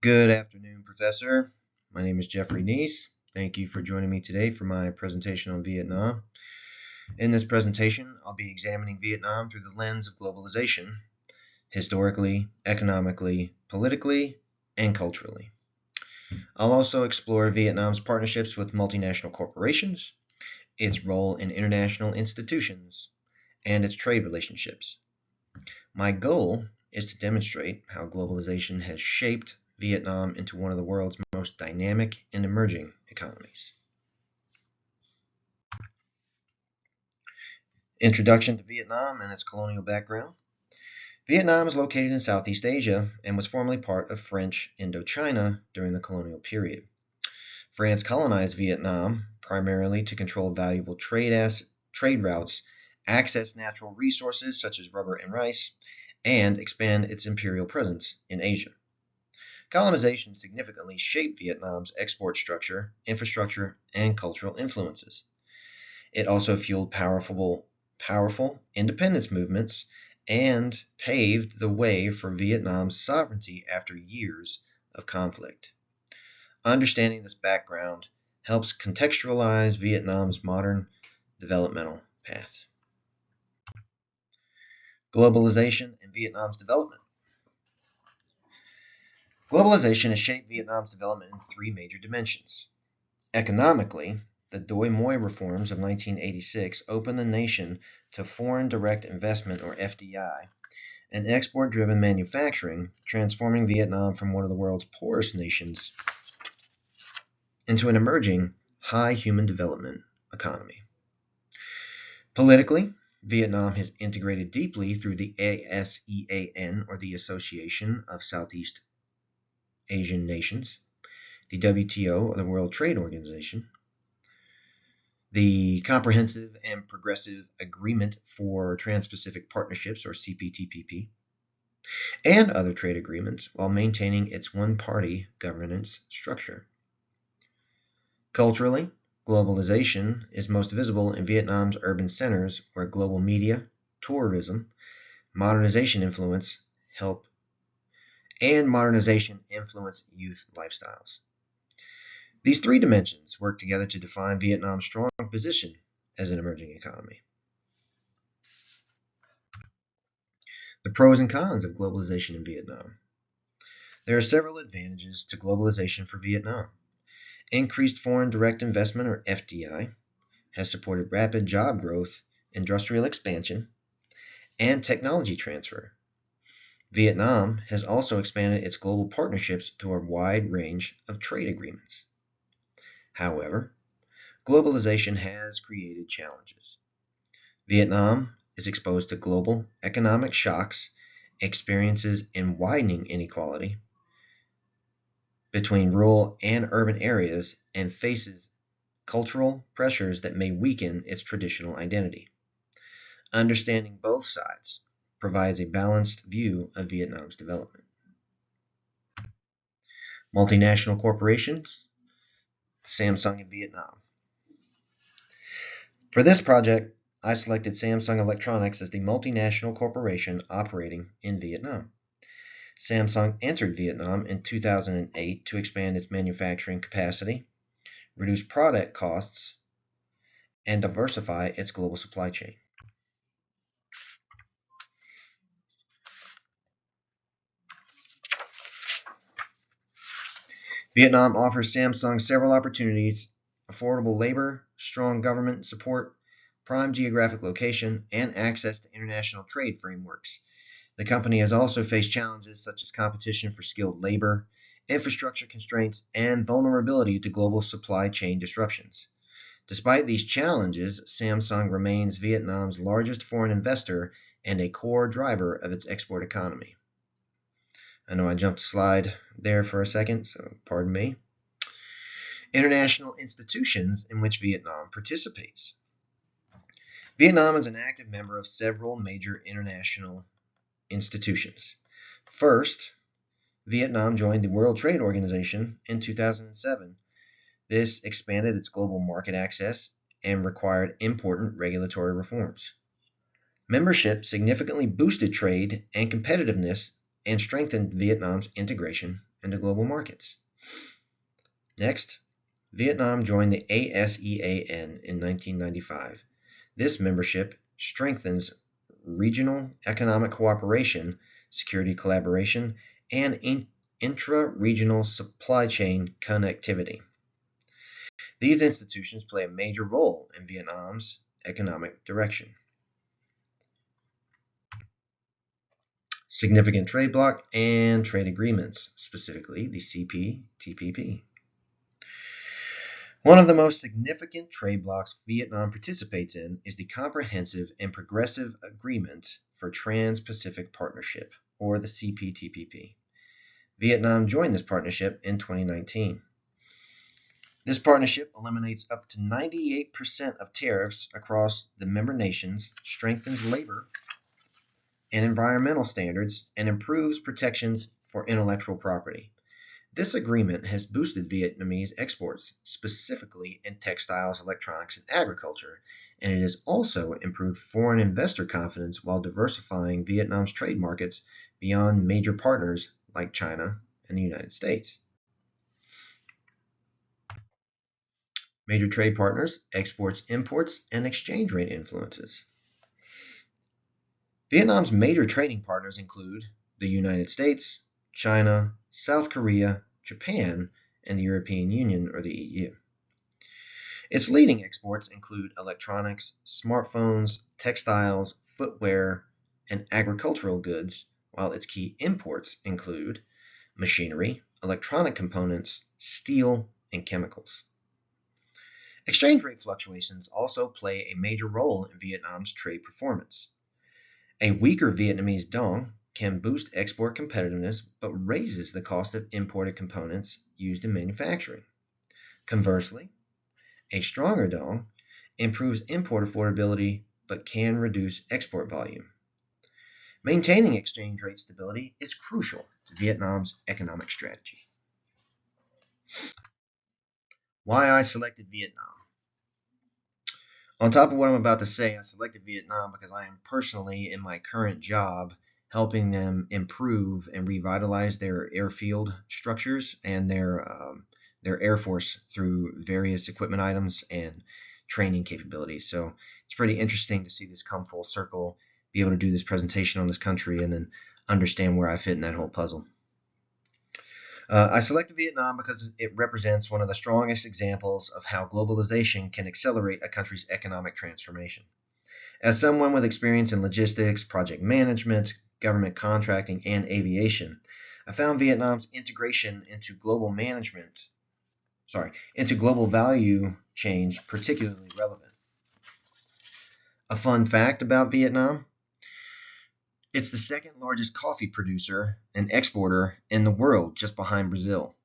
Good afternoon, Professor. My name is Jeffrey Neice. Thank you for joining me today for my presentation on Vietnam. In this presentation, I'll be examining Vietnam through the lens of globalization, historically, economically, politically, and culturally. I'll also explore Vietnam's partnerships with multinational corporations, its role in international institutions, and its trade relationships. My goal is to demonstrate how globalization has shaped Vietnam into one of the world's most dynamic and emerging economies. Introduction to Vietnam and its colonial background. Vietnam is located in Southeast Asia and was formerly part of French Indochina during the colonial period. France colonized Vietnam primarily to control valuable trade routes, access natural resources such as rubber and rice, and expand its imperial presence in Asia. Colonization significantly shaped Vietnam's export structure, infrastructure, and cultural influences. It also fueled powerful independence movements and paved the way for Vietnam's sovereignty after years of conflict. Understanding this background helps contextualize Vietnam's modern developmental path. Globalization and Vietnam's development. Globalization has shaped Vietnam's development in three major dimensions. Economically, the Doi Moi reforms of 1986 opened the nation to foreign direct investment, or FDI, and export-driven manufacturing, transforming Vietnam from one of the world's poorest nations into an emerging high human development economy. Politically, Vietnam has integrated deeply through the ASEAN, or the Association of Southeast Asian Nations, the WTO, or the World Trade Organization, the Comprehensive and Progressive Agreement for Trans-Pacific Partnerships, or CPTPP, and other trade agreements while maintaining its one-party governance structure. Culturally, globalization is most visible in Vietnam's urban centers where global media, tourism, modernization influence youth lifestyles. These three dimensions work together to define Vietnam's strong position as an emerging economy. The pros and cons of globalization in Vietnam. There are several advantages to globalization for Vietnam. Increased foreign direct investment, or FDI, has supported rapid job growth, industrial expansion, and technology transfer. Vietnam has also expanded its global partnerships through a wide range of trade agreements. However, globalization has created challenges. Vietnam is exposed to global economic shocks, experiences in widening inequality between rural and urban areas, and faces cultural pressures that may weaken its traditional identity. Understanding both sides provides a balanced view of Vietnam's development. Multinational corporations, Samsung in Vietnam. For this project, I selected Samsung Electronics as the multinational corporation operating in Vietnam. Samsung entered Vietnam in 2008 to expand its manufacturing capacity, reduce product costs, and diversify its global supply chain. Vietnam offers Samsung several opportunities: affordable labor, strong government support, prime geographic location, and access to international trade frameworks. The company has also faced challenges such as competition for skilled labor, infrastructure constraints, and vulnerability to global supply chain disruptions. Despite these challenges, Samsung remains Vietnam's largest foreign investor and a core driver of its export economy. I know I jumped a slide there for a second, so pardon me. International institutions in which Vietnam participates. Vietnam is an active member of several major international institutions. First, Vietnam joined the World Trade Organization in 2007. This expanded its global market access and required important regulatory reforms. Membership significantly boosted trade and competitiveness and strengthened Vietnam's integration into global markets. Next, Vietnam joined the ASEAN in 1995. This membership strengthens regional economic cooperation, security collaboration, and intra-regional supply chain connectivity. These institutions play a major role in Vietnam's economic direction. Significant trade bloc and trade agreements, specifically the CPTPP. One of the most significant trade blocs Vietnam participates in is the Comprehensive and Progressive Agreement for Trans-Pacific Partnership, or the CPTPP. Vietnam joined this partnership in 2019. This partnership eliminates up to 98% of tariffs across the member nations, strengthens labor and environmental standards, and improves protections for intellectual property. This agreement has boosted Vietnamese exports, specifically in textiles, electronics, and agriculture, and it has also improved foreign investor confidence while diversifying Vietnam's trade markets beyond major partners like China and the United States. Major trade partners, exports, imports, and exchange rate influences. Vietnam's major trading partners include the United States, China, South Korea, Japan, and the European Union or the EU. Its leading exports include electronics, smartphones, textiles, footwear, and agricultural goods, while its key imports include machinery, electronic components, steel, and chemicals. Exchange rate fluctuations also play a major role in Vietnam's trade performance. A weaker Vietnamese dong can boost export competitiveness but raises the cost of imported components used in manufacturing. Conversely, a stronger dong improves import affordability but can reduce export volume. Maintaining exchange rate stability is crucial to Vietnam's economic strategy. Why I selected Vietnam. On top of what I'm about to say, I selected Vietnam because I am personally, in my current job, helping them improve and revitalize their airfield structures and their air force through various equipment items and training capabilities. So it's pretty interesting to see this come full circle, be able to do this presentation on this country, and then understand where I fit in that whole puzzle. I selected Vietnam because it represents one of the strongest examples of how globalization can accelerate a country's economic transformation. As someone with experience in logistics, project management, government contracting, and aviation, I found Vietnam's integration into into global value chains particularly relevant. A fun fact about Vietnam: it's the second largest coffee producer and exporter in the world, just behind Brazil.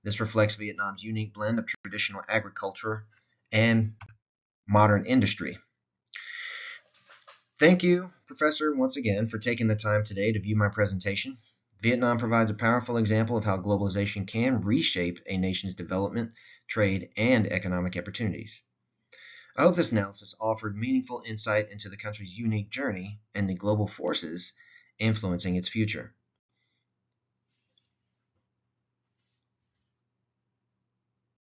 This reflects Vietnam's unique blend of traditional agriculture and modern industry. Thank you, Professor, once again, for taking the time today to view my presentation. Vietnam provides a powerful example of how globalization can reshape a nation's development, trade, and economic opportunities. I hope this analysis offered meaningful insight into the country's unique journey and the global forces influencing its future.